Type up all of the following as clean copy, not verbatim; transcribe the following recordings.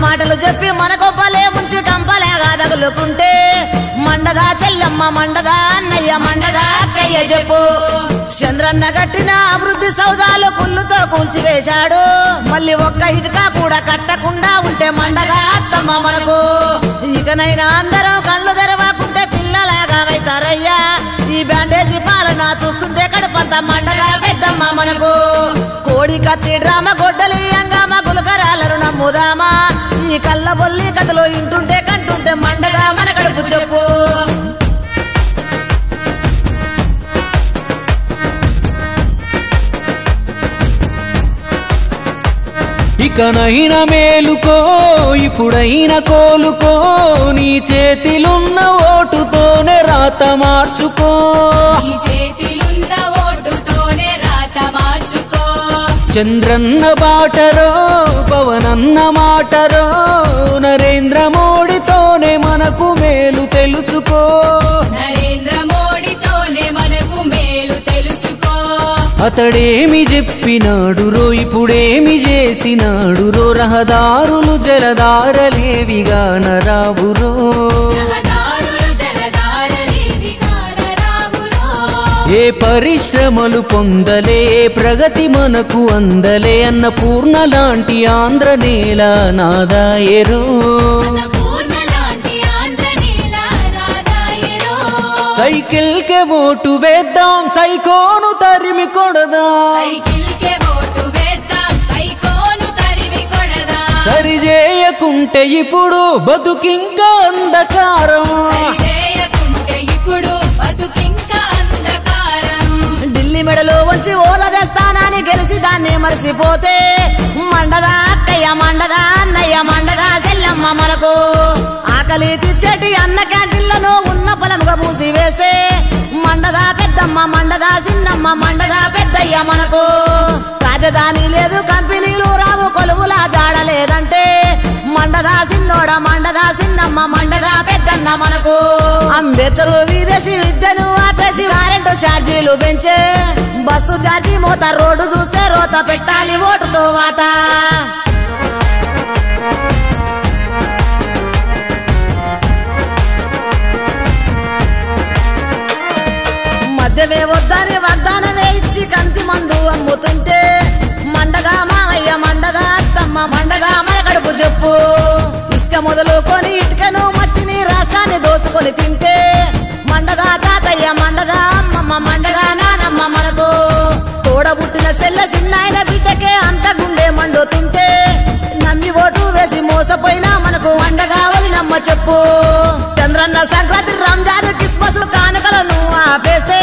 మాటలు చెప్పి మన కొప్పలే ముంచి కంపలేగా తగులుకుంటే మండదా చెల్లమ్మ మండదా అన్నయ్య మండదా అక్కయ్య చెప్పు చంద్రన్న కట్టిన అభివృద్ధి సౌదాలు కుళ్ళుతో కూల్చివేశాడు మళ్ళీ ఒక్క ఇటుక కూడా కట్టకుండా ఉంటే మండదా అత్తమ్మ మనకు ఇకనైనా అందరం కళ్ళు తెరవకుంటే పిల్లలాగా అవుతారయ్యా ఈ బ్యాండేజీ పాలన చూస్తుంటే కడుపంత మండదా పెద్దమ్మ మనకు కోడి కత్తి డ్రామా గొడ్డలి అంగామ గులకరాలను నమ్ముదామా ఈ కళ్ళ బొల్లి కథలో ఇంటుంటే కంటుంటే మండదా మన కడుపు చెప్పు ఇకనైనా మేలుకో ఇప్పుడైనా కోలుకో నీ చేతిలున్న ఓటుతోనే రాత మార్చుకో నీ చేతిలున్న ఓటుతోనే రాత మార్చుకో చంద్రన్న బాటరో పవనన్న మాటరో నరేంద్ర మోడీతోనే మనకు మేలు తెలుసుకో నరేంద్ర మోడీతోనే మనకు మేలు తెలుసుకో అతడేమి చెప్పినాడు రో ఇప్పుడేమి చేసినాడు రో రహదారులు జలధారలేవిగా నరావురో ఏ పరిశ్రమలు పొందలే ప్రగతి మనకు అందలే అన్నపూర్ణ లాంటి ఆంధ్ర నేల నాదాయరో సైకిల్ కే ఓటు వేద్దాం సైకోను తరిమి కొడదాం సరి చేయకుంటే ఇప్పుడు బతుకింకా అంధకారం ఢిల్లీ మెడలో వచ్చి ఓలదేస్తానని గెలిచి దాన్ని మరిచిపోతే మండదా అక్కయ్య మండదా అన్నయ్య మండదా చెల్లమ్మ మనకు ఆకలి తీర్చేటి అన్న క్యాంటీన్లను ఉన్న పొలంగా మూసి వేస్తే మండదా పెద్దమ్మ మండదా చిన్నమ్మ మండదా పెద్దయ్య మనకు రాజధాని లేదు కంపెనీలు రావు కొలువులా జాడలేదంటే మండదా చిన్నోడ మండదా చిన్నమ్మ మండదా పెద్దన్న మనకు అంబేద్కర్ విదేశీ విద్యను ఆపేసి కరెంటు ఛార్జీలు పెంచే బస్సు ఛార్జీ మోత రోడ్డు చూస్తే రోత పెట్టాలి ఓటుతో వాత మద్యమే వద్దని వాగ్దానమే ఇచ్చి కంటి మందు అమ్ముతుంటే మండదా మావయ్య మండదా అత్తమ్మ మండదా మన కడుపు చెప్పు ఇసుక మొదలుకొని ఇటుకను మట్టిని రాష్ట్రాన్ని దోసుకొని తింటే మండదా తాతయ్య మండదా అమ్మమ్మ మండదా నానమ్మ మనకు తోడబుట్టిన సెల్ల చిన్నాయన బిడ్డకే అంత గుండె మండుతుంటే నమ్మి ఓటు వేసి మోసపోయినా మనకు అండగా వదినమ్మ చెప్పు చంద్రన్న సంక్రాంతి రంజాన్ క్రిస్మస్ కానుకలను ఆపేస్తే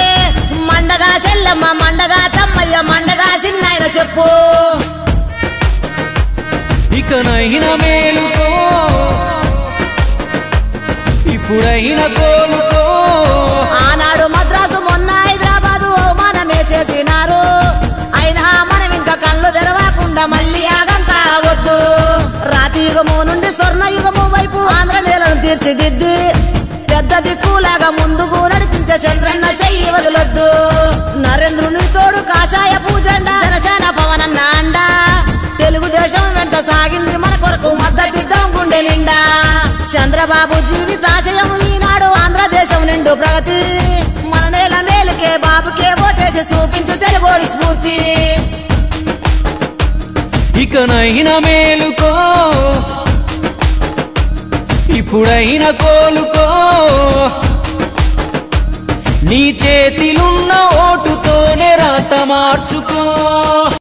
మండదా చెల్లమ్మ మండదా తమ్మయ్య మండదా చిన్నాయన చెప్పు ఇకనైనా మేలుకో ఇప్పుడైనా కోలుకో ఆనాడు మద్రాసు మొన్న హైదరాబాదు అవమానమే చేసినారు అయినా మనం ఇంకా కళ్ళు తెరవకుండా మళ్ళీ యాగం కావద్దు రాతి యుగము నుండి స్వర్ణ యుగము వైపు ఆంధ్ర నేలను తీర్చిదిద్ది పెద్ద దిక్కులాగా ముందుకు నడిపించే చంద్రన్న చెయ్యి వదలొద్దు నరేంద్రుని తోడు కాషాయ పూజండ జనసేన పవనన్న అండ తెలుగుదేశం వెంట సాగింది మన కొరకు మద్దతిద్దాం గుండె నిండా చంద్రబాబు జీవితాశయం ఈనాడు ఆంధ్రదేశం నిండు ప్రగతి మన నేల మేలుకే బాబుకే ఓటేసి చూపించు తెలుగోడి స్ఫూర్తి ఇకనైనా మేలుకో ఇప్పుడైనా కోలుకో నీ చేతిలున్న ఓటుతోనే రాత మార్చుకో